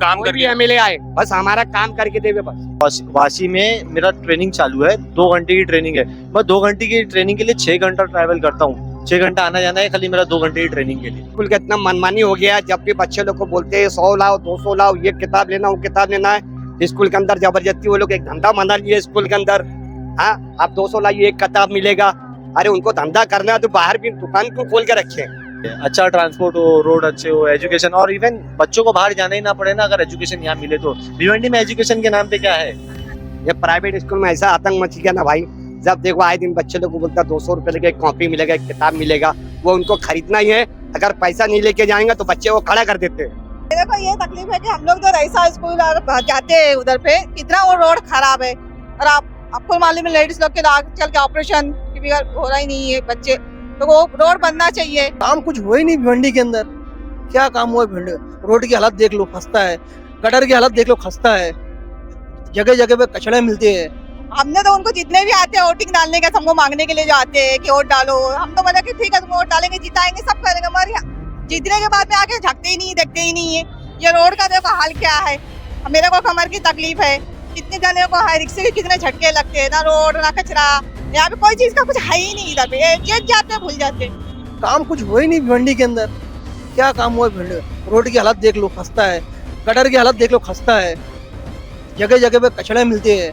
काम कोई भी करके। एमएलए आए बस हमारा काम करके देवे बस। वाशी में मेरा ट्रेनिंग चालू है, 2 घंटे की ट्रेनिंग है। मैं 2 घंटे की ट्रेनिंग के लिए 6 घंटा ट्रैवल करता हूँ। 6 घंटा आना जाना है खाली मेरा 2 घंटे की ट्रेनिंग के लिए। स्कूल का इतना मनमानी हो गया है, जब भी बच्चे लोग को बोलते हैं 100 लाओ 200 लाओ, ये किताब लेना वो किताब लेना है, स्कूल के अंदर जबरदस्ती वो लोग एक धंधा बना लिए स्कूल के अंदर। हाँ, आप 200 लाइए एक किताब मिलेगा। अरे उनको धंधा करना है तो बाहर भी दुकान क्यों खोल के रखे। अच्छा ट्रांसपोर्ट हो, रोड अच्छे हो, एजुकेशन, और इवन बच्चों को बाहर जाना ही ना पड़े ना, अगर एजुकेशन यहाँ मिले तो। भिवंडी में एजुकेशन के नाम पे क्या है? ये प्राइवेट स्कूल में ऐसा आतंक मच गया ना भाई, जब देखो आए दिन बच्चे लोग को बोलता 200 रुपए लगे कॉपी मिलेगा, एक किताब मिलेगा, वो उनको खरीदना ही है। अगर पैसा नहीं लेके जाएंगे तो बच्चे को खड़ा कर देते हैं। मेरे को ये तकलीफ है कि हम लोग तो रईसा स्कूल जाते हैं उधर पे, कितना वो रोड खराब है। और आपको मालूम है लेडीज लोग के आजकल के ऑपरेशन की भी हो रहा ही नहीं है बच्चे, तो वो रोड बनना चाहिए। काम कुछ हो ही नहीं भिवंडी के अंदर। क्या काम हुआ भिवंडी? रोड की हालत देख लो खस्ता है, गटर की हालत देख लो खस्ता है, जगह जगह पे कचड़े मिलते हैं। हमने तो उनको जितने भी आते हैं वोटिंग डालने का, सबको मांगने के लिए जो आते हैं कि वोट डालो, हम तो बोले कि ठीक है तुम वोट डालेंगे, जिताएंगे, सब करेंगे, मगर जीतने के बाद में आके झकते ही नहीं, देखते ही नहीं है। ये रोड का देखो हाल क्या है। मेरे को कमर की तकलीफ है, कितने जने को है, रिक्शे के कितने झटके लगते हैं, ना रोड ना कचरा, यहाँ पे कोई चीज का कुछ है ही नहीं। इधर पे जीत जाते भूल जाते। काम कुछ हो ही नहीं भिवंडी के अंदर। क्या काम हुआ भिवंडी? रोड की हालत देख लो खस्ता है, गटर की हालत देख लो खस्ता है, जगह जगह पे कचड़े मिलते हैं।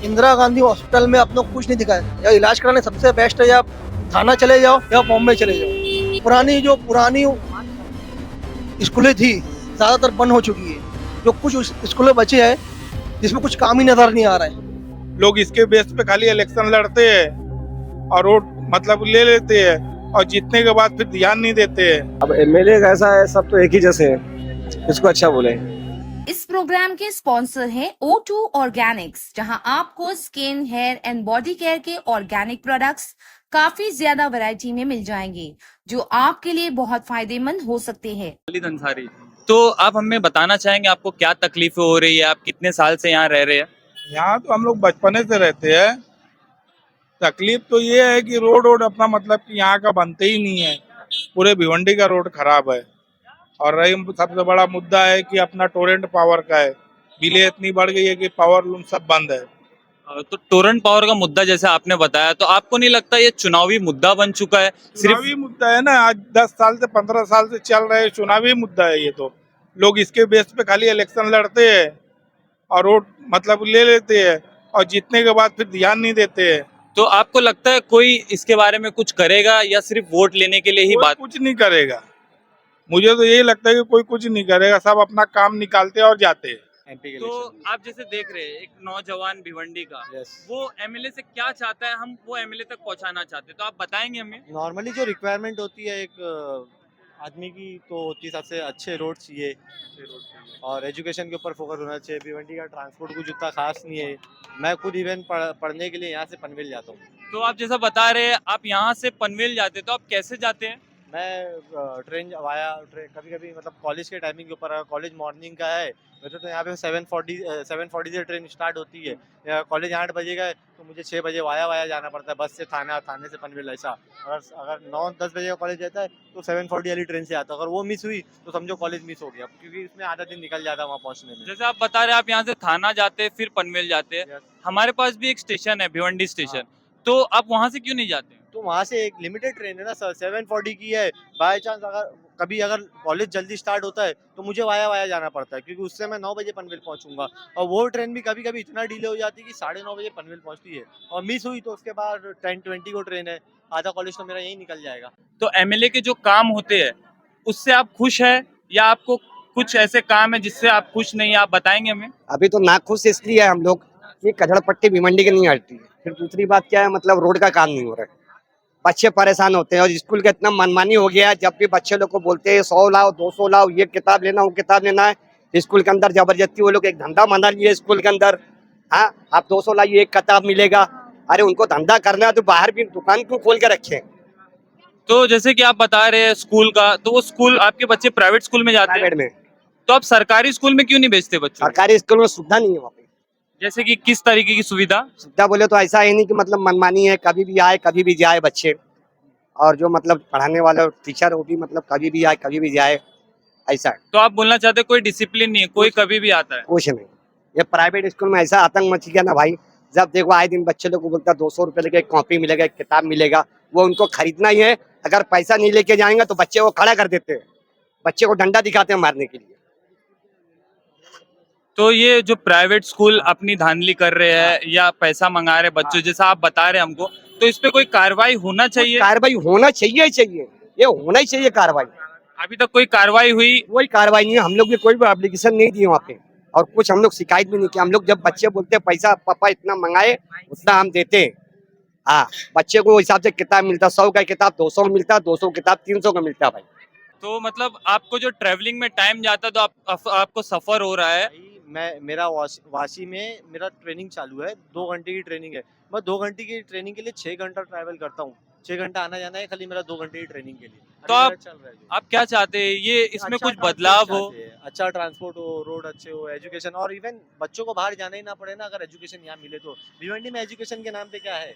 इंदिरा गांधी हॉस्पिटल में अपने को कुछ नहीं दिखा है। या इलाज कराने सबसे बेस्ट है या थाना चले जाओ या बॉम्बे चले जाओ। पुरानी स्कूलें थी ज्यादातर बंद हो चुकी है। जो कुछ स्कूलें बचे हैं जिसमें कुछ काम ही नजर नहीं आ रहा है। लोग इसके बेस पे खाली इलेक्शन लड़ते हैं और वोट मतलब ले लेते हैं और जीतने के बाद फिर ध्यान नहीं देते हैं। अब एमएलए कैसा है, सब तो एक ही जैसे हैं, इसको अच्छा बोले। इस प्रोग्राम के स्पॉन्सर हैं O2 ऑर्गेनिक्स, जहां आपको skin, hair and body care के ऑर्गेनिक प्रोडक्ट्स काफी ज्यादा वैरायटी में मिल जाएंगे, जो आपके लिए बहुत फायदेमंद हो सकते हैं। खालिद अंसारी, तो आप हमें बताना चाहेंगे आपको क्या तकलीफें हो रही है, आप कितने साल से यहाँ रह रहे हैं? यहाँ तो हम लोग बचपने से रहते हैं। तकलीफ तो ये है कि रोड अपना मतलब कि यहाँ का बनते ही नहीं है। पूरे भिवंडी का रोड खराब है। और रही सबसे बड़ा मुद्दा है कि अपना टोरेंट पावर का है। बिलें इतनी बढ़ गई है कि पावर लूम सब बंद है। तो टोरेंट पावर का मुद्दा जैसे आपने बताया, तो आपको नहीं लगता ये चुनावी मुद्दा बन चुका है? चुनावी मुद्दा है ना, आज 10 साल से 15 साल से चल रहे चुनावी मुद्दा है ये तो। लोग इसके बेस पे खाली इलेक्शन लड़ते हैं और वोट मतलब ले लेते हैं और जीतने के बाद फिर ध्यान नहीं देते हैं। तो आपको लगता है कोई इसके बारे में कुछ करेगा या सिर्फ वोट लेने के लिए ही बात? कुछ नहीं करेगा। मुझे तो यही लगता है कि कोई कुछ नहीं करेगा, सब अपना काम निकालते हैं और जाते हैं। तो आप जैसे देख रहे हैं एक नौजवान भिवंडी का, वो एमएलए से क्या चाहता है, हम वो एमएलए तक पहुंचाना चाहते हैं, तो आप बताएंगे हमें? नॉर्मली जो रिक्वायरमेंट होती है एक आदमी की, तो होती सबसे अच्छे रोड चाहिए और एजुकेशन के ऊपर फोकस होना चाहिए। भिवंडी का ट्रांसपोर्ट कुछ उतना खास नहीं है। मैं खुद इवन पढ़ने के लिए यहाँ से पनवेल जाता हूँ। तो आप जैसा बता रहे हैं आप यहाँ से पनवेल जाते हैं, तो आप कैसे जाते हैं? मैं ट्रेन कभी कभी मतलब कॉलेज के टाइमिंग के ऊपर, कॉलेज मॉर्निंग का है वैसे तो यहाँ पे 7:40 से ट्रेन स्टार्ट होती है। कॉलेज 8 बजे का है तो मुझे 6 बजे वाया जाना पड़ता है, बस से थाने से पनवेल। ऐसा अगर 9-10 बजे का कॉलेज रहता है तो 7:40 वाली ट्रेन से आता है। अगर वो मिस हुई तो समझो कॉलेज मिस हो गया, क्योंकि इसमें आधा दिन निकल जाता है वहाँ पहुँचने में। जैसे आप बता रहे हैं आप यहाँ से थाना जाते हैं फिर पनवेल जाते हैं। हमारे पास भी एक स्टेशन है भिवंडी स्टेशन, तो आप वहाँ से क्यों नहीं जाते? तो वहाँ से एक लिमिटेड ट्रेन है ना सर, 7:40 की है। बाय चांस अगर कॉलेज जल्दी स्टार्ट होता है तो मुझे वाया जाना पड़ता है, क्योंकि उससे मैं 9 बजे पनवेल पहुँचूंगा। और वो ट्रेन भी कभी कभी इतना डिले हो जाती है कि 9:30 बजे पनवेल पहुँचती है, और मिस हुई तो उसके बाद 10:20 को ट्रेन है। आधा कॉलेज तो मेरा यही निकल जाएगा। तो एमएलए के जो काम होते हैं उससे आप खुश है या आपको कुछ ऐसे काम है जिससे आप खुश नहीं है, आप बताएंगे हमें? अभी तो नाखुश इसलिए है हम लोग कि कचड़पट्टी भिवंडी की नहीं हटती है। फिर दूसरी बात क्या है, मतलब रोड का काम नहीं हो रहा है, बच्चे परेशान होते हैं। और स्कूल का इतना मनमानी हो गया है, जब भी बच्चे लोग को बोलते हैं 100 लाओ 200 लाओ, ये किताब लेना वो किताब लेना है, स्कूल के अंदर जबरदस्ती वो लोग एक धंधा बना लिए स्कूल के अंदर। हाँ, आप 200 लाइए एक किताब मिलेगा। अरे उनको धंधा करना है तो बाहर भी दुकान क्यों खोल के रखे। तो जैसे कि आप बता रहे हैं स्कूल का, तो वो स्कूल आपके बच्चे प्राइवेट स्कूल में जाते हैं, प्राइवेट में, तो आप सरकारी स्कूल में क्यों नहीं भेजते बच्चों? सरकारी स्कूल में सुविधा नहीं है वहाँ पे। जैसे कि किस तरीके की सुविधा? सुविधा बोले तो ऐसा है नहीं कि मतलब मनमानी है, कभी भी आए कभी भी जाए बच्चे। और जो मतलब पढ़ाने वाला टीचर वो भी मतलब कभी भी आए कभी भी जाए, ऐसा है। तो आप बोलना चाहते हैं कोई डिसिप्लिन नहीं है, कोई कभी भी आता है? कुछ नहीं, ये प्राइवेट स्कूल में ऐसा आतंक मच गया ना भाई, जब देखो आए दिन बच्चे लोग को बोलता 200 रुपए लेके कॉपी मिलेगा, एक किताब मिलेगा, वो उनको खरीदना ही है। अगर पैसा नहीं लेके जाएंगे तो बच्चे को खड़ा कर देते हैं, बच्चे को डंडा दिखाते हैं मारने के लिए। तो ये जो प्राइवेट स्कूल अपनी धांधली कर रहे हैं या पैसा मंगा रहे बच्चों जैसा आप बता रहे हैं हमको, तो इस पे कोई कार्रवाई होना चाहिए? कार्रवाई होना चाहिए ही चाहिए, ये होना ही चाहिए कार्रवाई। अभी तक कोई कार्रवाई हुई? कोई कार्रवाई नहीं है, हम लोग भी कोई भी एप्लीकेशन नहीं दिए वहाँ पे, और कुछ हम लोग शिकायत भी नहीं की। हम लोग जब बच्चे बोलते हैं पैसा पापा इतना मंगाए उतना हम देते हैं, हाँ बच्चे को हिसाब से किताब मिलता, 100 का किताब 200 मिलता, 200 किताब 300 का मिलता भाई। तो मतलब आपको जो ट्रेवलिंग में टाइम जाता है तो आपको सफर हो रहा है। मेरा वाशी में मेरा ट्रेनिंग चालू है, 2 घंटे की ट्रेनिंग है। मैं 2 घंटे की ट्रेनिंग के लिए 6 घंटा ट्रैवल करता हूँ, 6 घंटा आना जाना है खाली मेरा 2 घंटे की ट्रेनिंग के लिए। तो आप क्या चाहते हैं, ये इसमें कुछ बदलाव हो? अच्छा ट्रांसपोर्ट हो, रोड अच्छे हो, एजुकेशन, और इवन बच्चों को बाहर जाना ही ना पड़े ना, अगर एजुकेशन यहाँ मिले तो। भिवंडी में एजुकेशन के नाम पे क्या है,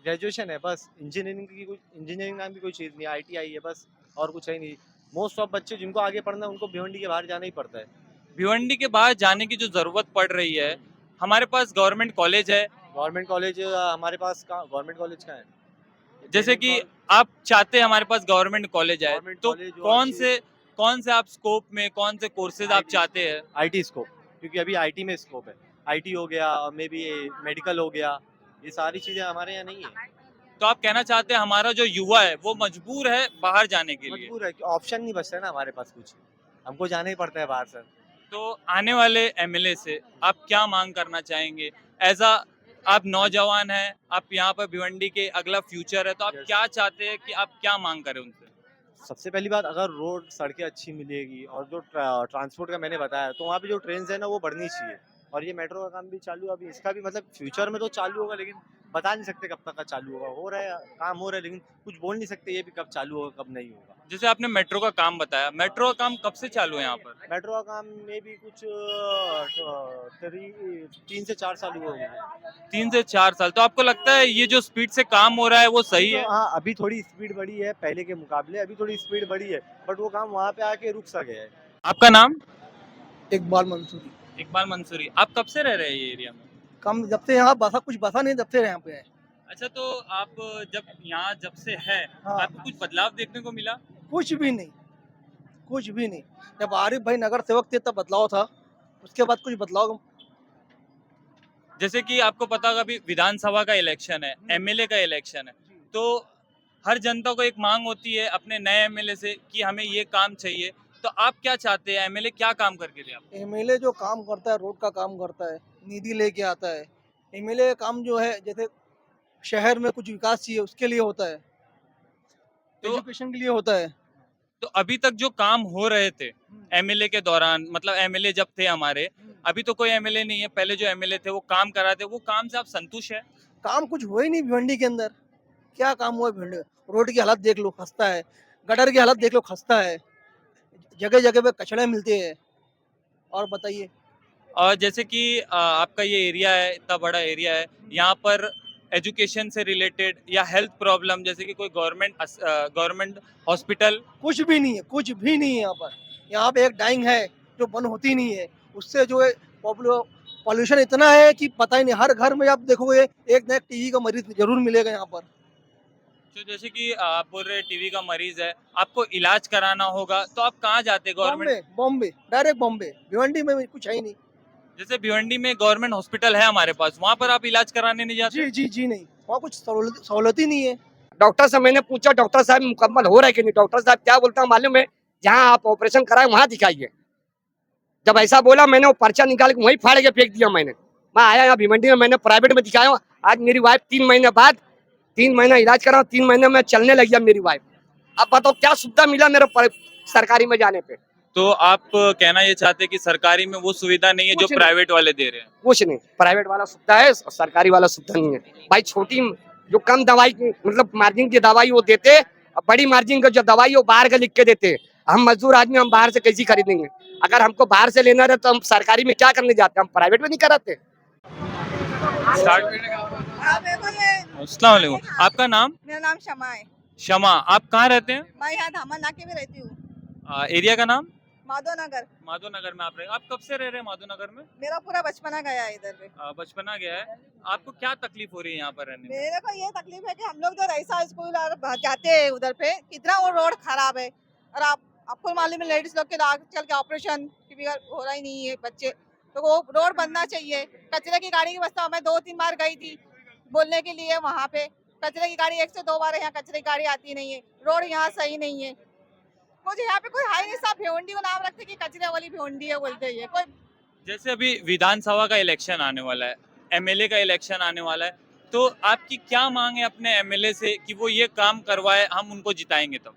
ग्रेजुएशन है बस, इंजीनियरिंग नाम की कोई चीज़ नहीं, ITI है बस, और कुछ है नहीं। मोस्ट ऑफ बच्चे जिनको आगे पढ़ना है उनको भिवंडी के बाहर जाना ही पड़ता है। भिवंडी के बाहर जाने की जो जरूरत पड़ रही है, हमारे पास गवर्नमेंट कॉलेज है। गवर्नमेंट कॉलेज हमारे पास गवर्नमेंट कॉलेज का है, जैसे कि आप चाहते हैं हमारे पास गवर्नमेंट कॉलेज है, Government तो college कौन से आप स्कोप में कौन से कोर्सेज आप चाहते हैं? IT स्कोप, क्योंकि अभी IT में स्कोप है। IT हो गया, मे बी मेडिकल हो गया, ये सारी चीजें हमारे यहाँ नहीं है। तो आप कहना चाहते हैं हमारा जो युवा है वो मजबूर है बाहर जाने के लिए? मजबूर है, ऑप्शन नहीं बचता है ना हमारे पास, कुछ हमको जाना ही पड़ता है बाहर सर। तो आने वाले MLA से आप क्या मांग करना चाहेंगे? आप नौजवान हैं, आप यहाँ पर भिवंडी के अगला फ्यूचर है, तो आप क्या चाहते हैं कि आप क्या मांग करें उनसे? सबसे पहली बात, अगर रोड सड़कें अच्छी मिलेगी और जो ट्रांसपोर्ट का मैंने बताया, तो वहाँ पे जो ट्रेन है ना वो बढ़नी चाहिए। और ये मेट्रो का काम भी चालू, अभी इसका भी मतलब फ्यूचर में तो चालू होगा, लेकिन बता नहीं सकते कब तक का चालू होगा। हो रहा है, काम हो रहा है, लेकिन कुछ बोल नहीं सकते ये भी कब चालू होगा कब नहीं होगा। जैसे आपने मेट्रो का काम बताया, मेट्रो का काम कब से चालू है यहाँ पर? मेट्रो का काम में भी कुछ 3 से 4 साल हुए होंगे। 3 से 4 साल। तो आपको लगता है ये जो स्पीड से काम हो रहा है वो सही है? हाँ, अभी थोड़ी स्पीड बढ़ी है पहले के मुकाबले, अभी थोड़ी स्पीड बढ़ी है, बट वो काम वहाँ पे आके रुक सा गया है। आपका नाम? इकबाल मंसूरी। इकबाल मंसूरी। आप कब से रह रहे हैं ये एरिया में? कम जब से यहाँ कुछ बसा नहीं, जब से यहाँ पे है। अच्छा, तो आप जब से है, हाँ। आपको कुछ बदलाव देखने को मिला? कुछ भी नहीं, कुछ भी नहीं। जब आरिफ भाई नगर सेवक थे तब बदलाव था, उसके बाद कुछ बदलाव। जैसे कि आपको पता होगा अभी विधानसभा का इलेक्शन है, MLA का इलेक्शन है, तो हर जनता को एक मांग होती है अपने नए MLA से कि हमें ये काम चाहिए। तो आप क्या चाहते हैं, MLA क्या काम करके दे आपको? MLA जो काम करता है, रोड का काम करता है, निधि लेके आता है। MLA का काम जो है, जैसे शहर में कुछ विकास चाहिए उसके लिए होता है, तो एजुकेशन के लिए होता है। तो अभी तक जो काम हो रहे थे MLA के दौरान, मतलब MLA जब थे हमारे, अभी तो कोई MLA नहीं है, पहले जो MLA थे वो काम करा थे, वो काम से आप संतुष्ट है? काम कुछ हुआ ही नहीं भिवंडी के अंदर। क्या काम हुआ भिवंडी? रोड की हालत देख लो, खस्ता है। गटर की हालत देख लो, खस्ता है। जगह जगह पे कचड़े मिलते हैं। और बताइए। और जैसे कि आपका ये एरिया है, इतना बड़ा एरिया है, यहाँ पर एजुकेशन से रिलेटेड या हेल्थ प्रॉब्लम, जैसे कि कोई गवर्नमेंट हॉस्पिटल? कुछ भी नहीं है, कुछ भी नहीं है यहाँ पर। यहाँ पे एक डाइंग है जो बंद होती नहीं है, उससे जो है पॉल्यूशन इतना है कि पता ही नहीं। हर घर में आप देखोगे एक ना एक TB का मरीज जरूर मिलेगा यहाँ पर। तो जैसे कि आप बोल रहे हैं TB का मरीज है, आपको इलाज कराना होगा, तो आप कहाँ जाते हैं? गवर्नमेंट? बॉम्बे, डायरेक्ट बॉम्बे। भिवंडी में कुछ है ही नहीं। जैसे भिवंडी में गवर्नमेंट हॉस्पिटल है हमारे पास, वहाँ पर आप इलाज कराने नहीं जाते? जी नहीं, वहाँ कुछ सहूलत ही नहीं है। डॉक्टर से मैंने पूछा, डॉक्टर साहब मुकम्मल हो रहा है कि नहीं? डॉक्टर साहब क्या बोलता है मालूम है, जहाँ आप ऑपरेशन कराए वहाँ दिखाइए। जब ऐसा बोला, मैंने वो पर्चा निकाल के वहीं फाड़ के फेंक दिया। मैं आया यहाँ भिवंडी में, मैंने प्राइवेट में दिखाया। आज मेरी वाइफ 3 महीने बाद 3 महीना इलाज करा, 3 महीने में चलने लगी मेरी वाइफ। अब बताओ क्या सुविधा मिला मेरे सरकारी में जाने पे? तो आप कहना ये चाहते हैं कि सरकारी में वो सुविधा नहीं है जो प्राइवेट वाले दे रहे हैं? कुछ नहीं, प्राइवेट वाला सुविधा है, सरकारी वाला सुविधा नहीं है भाई। छोटी जो कम दवाई की मतलब मार्जिन की दवाई वो देते, बड़ी मार्जिन का जो दवाई है वो बाहर का लिख के देते। हम मजदूर आदमी, हम बाहर से कैसी खरीदेंगे? अगर हमको बाहर से लेना रहे तो हम सरकारी में क्या करने जाते? हम प्राइवेट में नहीं कराते। अस्सलाम वालेकुम। आपका नाम? मेरा नाम शमा है। शमा। आप कहाँ रहते हैं? मैं यहाँ धामा नाके में रहती हूँ। एरिया का नाम? माधव नगर। माधव नगर में आप रहे, आप कब से रह रहे हैं माधव नगर में? मेरा पूरा बचपना गया है इधर पे। बचपना गया है। आपको क्या तकलीफ हो रही है यहाँ पर रहने में? मेरे को ये तकलीफ है कि हम लोग जो रईसा स्कूल और जाते हैं उधर पे कितना वो रोड खराब है। और आपको मालूम है लेडीज लोग के आजकल के ऑपरेशन की भी हो रहा ही नहीं है बच्चे, तो वो रोड बनना चाहिए। कचरे की गाड़ी की व्यवस्था मैं 2-3 बार गई थी बोलने के लिए, वहाँ पे कचरे की गाड़ी 1 से 2 बार, यहाँ कचरे की गाड़ी आती नहीं है, रोड यहाँ सही नहीं है। कुछ यहाँ पे कोई है नहीं, सब भिवंडी को नाम रखते कि कचरे वाली भिवंडी है बोलते हैं। कोई जैसे अभी विधानसभा का इलेक्शन आने वाला है, एमएलए का इलेक्शन आने वाला है, तो आपकी क्या मांग है अपने एमएलए से कि वो ये काम करवाए, हम उनको जिताएंगे तब?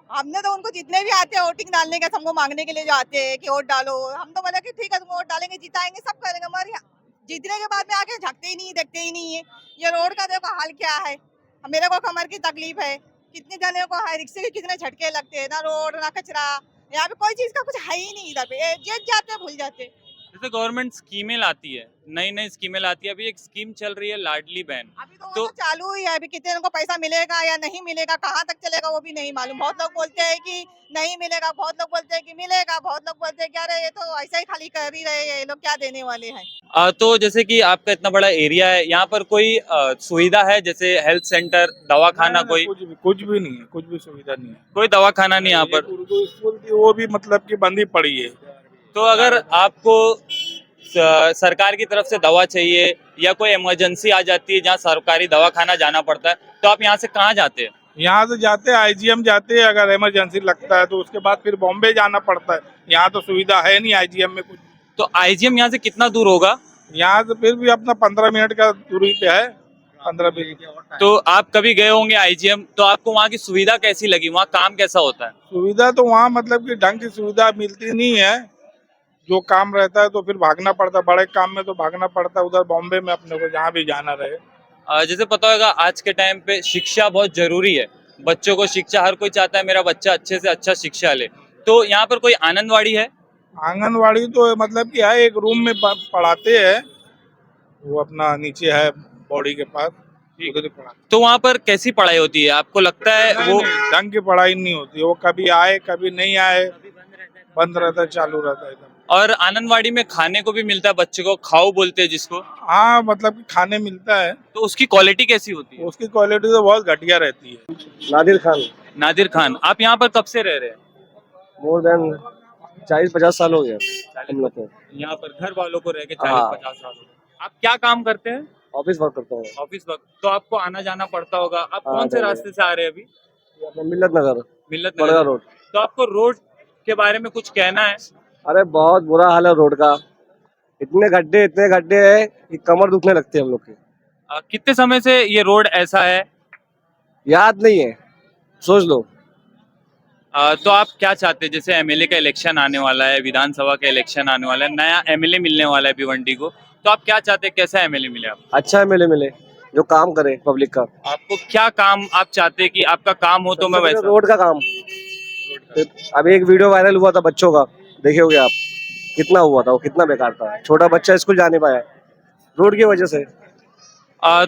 हमने तो उनको जितने भी आते हैं वोटिंग डालने का, हमको मांगने के लिए जो आते हैं कि वोट डालो, हम तो बोले कि ठीक है तुम वोट डालेंगे, जिताएंगे, सब करेंगे, मगर यहाँ जीतने के बाद में आके झकते ही नहीं, देखते ही नहीं है। ये रोड का देखो हाल क्या है। मेरे को कमर की तकलीफ है, कितने जने को है, रिक्शे के कितने झटके लगते हैं, ना रोड ना कचरा, यहाँ पे कोई चीज का कुछ है ही नहीं। इधर पे जीत जाते भूल जाते। जैसे गवर्नमेंट स्कीमें लाती है, नई नई स्कीमें लाती है, अभी एक स्कीम चल रही है लाडली बहन, अभी तो तो वो तो चालू ही है, अभी कितने को पैसा मिलेगा या नहीं मिलेगा, कहाँ तक चलेगा वो भी नहीं मालूम। बहुत लोग बोलते हैं कि नहीं मिलेगा, बहुत लोग बोलते हैं कि मिलेगा, बहुत लोग बोलते हैं क्या रे ये तो ऐसा ही खाली कर ही रहे हैं, ये लोग क्या देने वाले हैं। तो जैसे कि आपका इतना बड़ा एरिया है, यहाँ पर कोई सुविधा है जैसे हेल्थ सेंटर, दवाखाना? कोई कुछ भी नहीं है, कुछ भी सुविधा नहीं है। कोई दवाखाना नहीं यहाँ पर? उर्दू स्कूल थी वो भी मतलब कि बंद ही पड़ी है। तो अगर आपको सरकार की तरफ से दवा चाहिए या कोई इमरजेंसी आ जाती है जहाँ सरकारी दवाखाना जाना पड़ता है, तो आप यहाँ से कहाँ जाते हैं? यहाँ से जाते हैं आईजीएम जाते हैं, अगर इमरजेंसी लगता है तो उसके बाद फिर बॉम्बे जाना पड़ता है। यहाँ तो सुविधा है नहीं आईजीएम में कुछ। तो आईजीएम यहाँ से कितना दूर होगा? यहाँ से फिर भी अपना 15 मिनट का दूरी पे है, 15-20। तो आप कभी गए होंगे आईजीएम, तो आपको वहाँ की सुविधा कैसी लगी, वहाँ काम कैसा होता है? सुविधा तो वहाँ मतलब कि ढंग की सुविधा मिलती नहीं है। जो काम रहता है तो फिर भागना पड़ता है, बड़े काम में तो भागना पड़ता है उधर बॉम्बे में अपने को जहाँ भी जाना रहे। जैसे पता होगा आज के टाइम पे शिक्षा बहुत जरूरी है, बच्चों को शिक्षा, हर कोई चाहता है मेरा बच्चा अच्छे से अच्छा शिक्षा ले। तो यहाँ पर कोई आंगनवाड़ी है? आंगनवाड़ी तो मतलब कि है, एक रूम में पढ़ाते हैं, वो अपना नीचे है बॉडी के पास, उधर ही पढ़ाते। तो वहाँ पर कैसी पढ़ाई होती है, आपको लगता है वो ढंग की पढ़ाई नहीं होती, वो कभी आए कभी नहीं आए, बंद रहता है, चालू रहता है। और आंगनवाड़ी में खाने को भी मिलता है, बच्चे को खाओ बोलते हैं जिसको? हाँ मतलब कि खाने मिलता है। तो उसकी क्वालिटी कैसी होती है? उसकी क्वालिटी तो बहुत घटिया रहती है। नादिर खान। नादिर खान, आप यहाँ पर कब से रह रहे हैं? मोर देन 40-50 साल हो गया हम लोग को। यहाँ पर घर वालों को रह के हाँ। 40-50 साल हो गए। आप क्या काम करते हैं? ऑफिस वर्क करता हूँ। Office work. तो आपको आना जाना पड़ता होगा, आप हाँ, कौन से नहीं, रास्ते से आ रहे हैं अभी? अपना मिल्लत नगर, मिल्लत बड़गा नगर। रोड। तो आपको रोड के बारे में कुछ कहना है? अरे बहुत बुरा हाल है रोड का, इतने गड्ढे है कि कमर दुखने लगती है हम लोग की। कितने समय से ये रोड ऐसा है? याद नहीं है, सोच लो। तो आप क्या चाहते हैं, जैसे एमएलए का इलेक्शन आने वाला है, विधानसभा का इलेक्शन आने वाला है, नया एमएलए मिलने वाला है भिवंडी को, तो आप क्या चाहते हैं, कैसा एमएलए मिले आप? अच्छा मिले जो काम करे पब्लिक का। आपको क्या काम आप चाहते हैं कि आपका काम हो तो मैं वैसा? रोड का काम। अभी एक वीडियो वायरल हुआ था बच्चों का, देखे होंगे आप, कितना हुआ था, वो कितना बेकार था, छोटा बच्चा स्कूल जा नहीं पाया रोड की वजह से।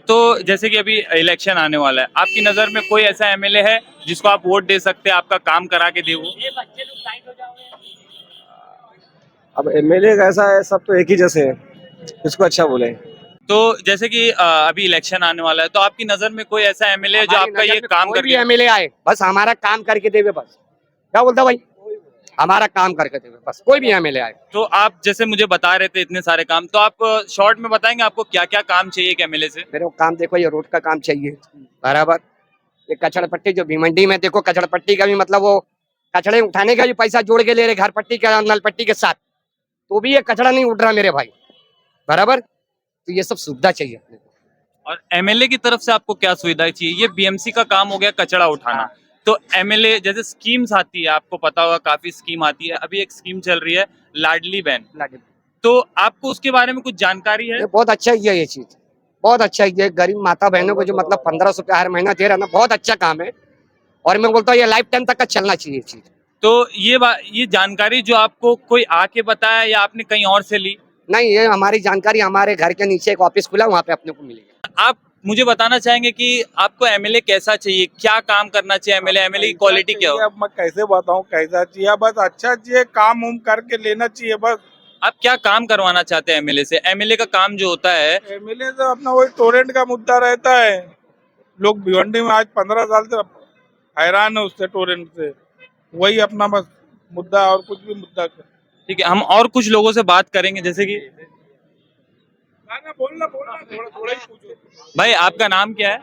तो जैसे कि अभी इलेक्शन आने वाला है, आपकी नजर में कोई ऐसा एमएलए है जिसको आप वोट दे सकते हैं, आपका काम करा के दे? वो अब एमएलए कैसा है, सब तो एक ही जैसे है, इसको अच्छा बोले। तो जैसे कि अभी इलेक्शन आने वाला है, तो आपकी नजर में कोई ऐसा एमएलए है जो आपका ये काम करके? एमएलए आए बस हमारा काम करके देवे, बस क्या बोलता भाई, हमारा काम करके देवे बस, कोई भी एमएलए आए। तो आप जैसे मुझे बता रहे थे इतने सारे काम, तो आप शॉर्ट में बताएंगे आपको क्या क्या काम चाहिए एक एमएलए से? मेरे को काम देखो, ये रोड का काम चाहिए बराबर, ये कचड़ पट्टी जो भिवंडी में देखो, कचड़ पट्टी का भी मतलब वो कचड़े उठाने का भी पैसा जोड़ के ले रहे, घर पट्टी का नल पट्टी के साथ, तो भी ये कचड़ा नहीं उठ रहा मेरे भाई बराबर। तो ये सब सुविधा चाहिए अपने को। और एमएलए की तरफ से आपको क्या सुविधा चाहिए? ये बीएमसी का काम हो गया कचड़ा उठाना, तो एमएलए जैसे स्कीम्स आती है, आपको पता होगा काफी स्कीम आती है, अभी एक स्कीम चल रही है लाडली बहन, तो आपको उसके बारे में कुछ जानकारी है? ये बहुत अच्छा है, ये चीज बहुत अच्छा है, ये गरीब माता बहनों को जो मतलब 1500 रुपया हर महीना दे रहा ना, बहुत अच्छा काम है, और मैं बोलता हूँ ये लाइफ टाइम तक का चलना चाहिए चीज। तो ये जानकारी जो आपको कोई आके बताया या आपने कहीं और से ली? नहीं, ये हमारी जानकारी हमारे घर के नीचे एक ऑफिस खुला, वहाँ पे अपने को मिलेगी। आप मुझे बताना चाहेंगे कि आपको एमएलए कैसा चाहिए, क्या काम करना चाहिए एमएलए की क्वालिटी क्या हो? अब मैं कैसे बताऊं कैसा चाहिए, बस अच्छा चाहिए, काम उम करके लेना चाहिए बस। आप क्या काम करवाना चाहते हैं एमएलए से? एमएलए का काम जो होता है, एमएलए से अपना वही टोरेंट का मुद्दा रहता है। लोग भिवंडी में आज 15 साल से हैरान है उससे, टोरेंट से। वही अपना बस मुद्दा, और कुछ भी मुद्दा ठीक है, हम और कुछ लोगों से बात करेंगे, जैसे कि बोलना थोड़ा थोड़ा ही पूछो। भाई आपका नाम क्या है?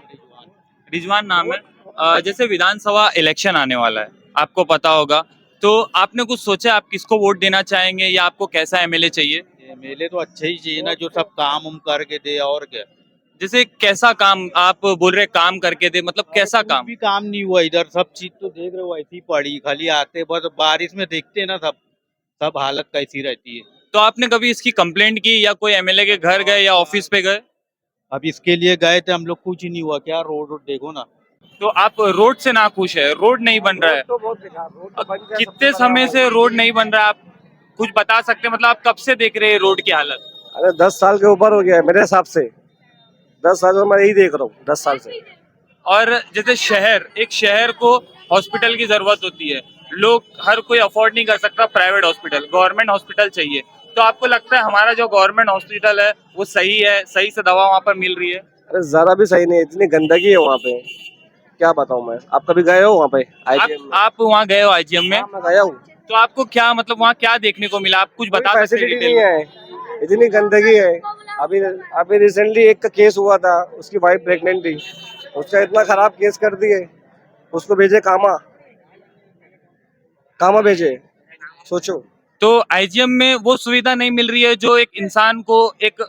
रिजवान नाम है। जैसे विधानसभा इलेक्शन आने वाला है, आपको पता होगा, तो आपने कुछ सोचा आप किसको वोट देना चाहेंगे या आपको कैसा एमएलए चाहिए? एमएलए तो अच्छे ही चाहिए ना, जो सब काम उम करके दे, और क्या। जैसे कैसा काम आप बोल रहे, काम करके दे, मतलब कैसा कुछ काम? भी काम नहीं हुआ इधर, सब चीज तो देख रहे हो ऐसी पड़ी, खाली आते बस बारिश में देखते ना, सब हालत कैसी रहती है। तो आपने कभी इसकी कंप्लेंट की या कोई एमएलए के घर गए या ऑफिस पे गए? अब इसके लिए गए थे हम लोग, कुछ ही नहीं हुआ। क्या रोड देखो ना। तो आप रोड से ना खुश है? रोड नहीं बन रहा है, तो बहुत बेकार, रोड तो बन गया, कितने समय से रोड नहीं बन रहा है? आप कुछ बता सकते हैं, मतलब आप कब से देख रहे हैं रोड की हालत? अरे 10 साल के ऊपर हो गया है मेरे हिसाब से। 10 साल से मैं यही देख रहा हूँ, 10 साल से। और जैसे एक शहर को हॉस्पिटल की जरूरत होती है, लोग हर कोई अफोर्ड नहीं कर सकता प्राइवेट हॉस्पिटल, गवर्नमेंट हॉस्पिटल चाहिए। तो आपको लगता है हमारा जो गवर्नमेंट हॉस्पिटल है वो सही है, सही से दवा वहाँ पर मिल रही है? अरे जरा भी सही नहीं है, इतनी गंदगी है वहाँ पे, क्या बताऊँ मैं। आप कभी गए हो वहाँ पे आईजीएम में? आप वहाँ गए हो आईजीएम में? हाँ, मैं गया हूँ। तो आपको क्या, मतलब वहाँ क्या देखने को मिला, आप कुछ बता सकते हैं फैसिलिटी डिटेल नहीं में? है, इतनी गंदगी है। अभी अभी रिसेंटली एक का केस हुआ था, उसकी वाइफ प्रेग्नेंट थी, उसका इतना खराब केस कर दिए, उसको भेजे कामा भेजे, सोचो। तो आईजीएम में वो सुविधा नहीं मिल रही है जो एक इंसान को, एक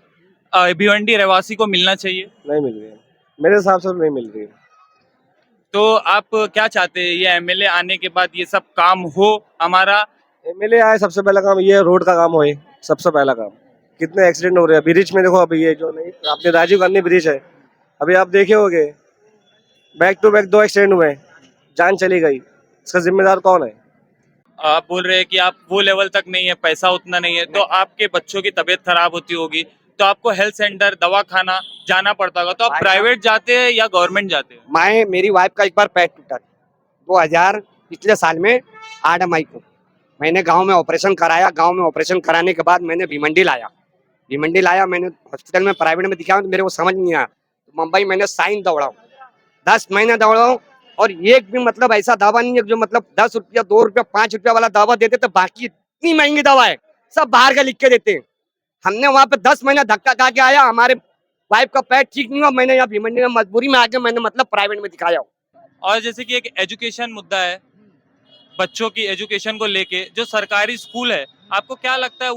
भिवंडी रहवासी को मिलना चाहिए? नहीं मिल रही है, मेरे हिसाब से तो नहीं मिल रही है। तो आप क्या चाहते हैं, ये एमएलए आने के बाद ये सब काम हो हमारा? एमएलए आए, सबसे पहला काम ये रोड का काम होए, सबसे पहला काम। कितने एक्सीडेंट हो रहे हैं ब्रिज में, देखो अभी ये जो नहीं, आपने राजीव गांधी ब्रिज है, अभी आप देखे होंगे, बैक टू बैक 2 एक्सीडेंट हुए, जान चली गई। इसका जिम्मेदार कौन है? आप बोल रहे हैं कि आप वो लेवल तक नहीं है, पैसा उतना नहीं है, तो आपके बच्चों की तबीयत खराब होती होगी, तो आपको हेल्थ सेंटर, दवाखाना जाना पड़ता होगा, तो आप प्राइवेट जाते हैं या गवर्नमेंट जाते हैं? मेरी वाइफ का एक बार पैर टूटा 2000 पिछले साल में 8 मई को मैंने गांव में ऑपरेशन कराया। गांव में ऑपरेशन कराने के बाद मैंने भिवंडी लाया। मैंने हॉस्पिटल में प्राइवेट में दिखाया तो मेरे को समझ नहीं आया, तो मुंबई मैंने साइन दौड़ाऊँ, 10 महीने दौड़ाऊँ, और एक भी मतलब ऐसा दवा नहीं है जो मतलब 10 रुपया 2 रुपया 5 रुपया वाला दवा देते, तो बाकी इतनी महंगी दवा है सब बाहर का लिख के देते हैं। हमने वहाँ पे 10 महीना धक्का खा के आया, हमारे वाइफ का पैर ठीक नहीं हुआ, मैंने यहाँ भिवंडी में मजबूरी में आके मैंने मतलब प्राइवेट में दिखाया। और जैसे कि एक एजुकेशन मुद्दा है, बच्चों की एजुकेशन को लेके, जो सरकारी स्कूल है, आपको क्या लगता है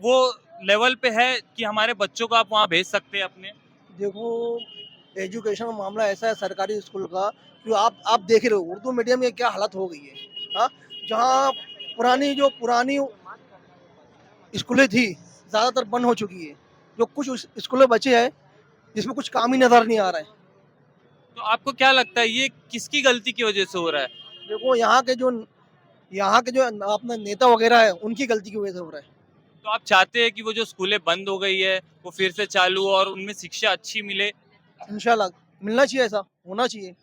वो लेवल पे है कि हमारे बच्चों को आप वहाँ भेज सकते हैं अपने? देखो, एजुकेशन का मामला ऐसा है सरकारी स्कूल का, जो आप देख रहे हो उर्दू मीडियम की क्या हालत हो गई है। हाँ, जहाँ पुरानी स्कूलें थी ज़्यादातर बंद हो चुकी है, जो कुछ स्कूलें बचे हैं जिसमें कुछ काम ही नज़र नहीं आ रहा है। तो आपको क्या लगता है ये किसकी गलती की वजह से हो रहा है? देखो, यहाँ के जो अपना नेता वगैरह है उनकी गलती की वजह से हो रहा है। तो आप चाहते हैं कि वो जो स्कूलें बंद हो गई है वो फिर से चालू हो और उनमें शिक्षा अच्छी मिले? इंशाल्लाह मिलना चाहिए, ऐसा होना चाहिए।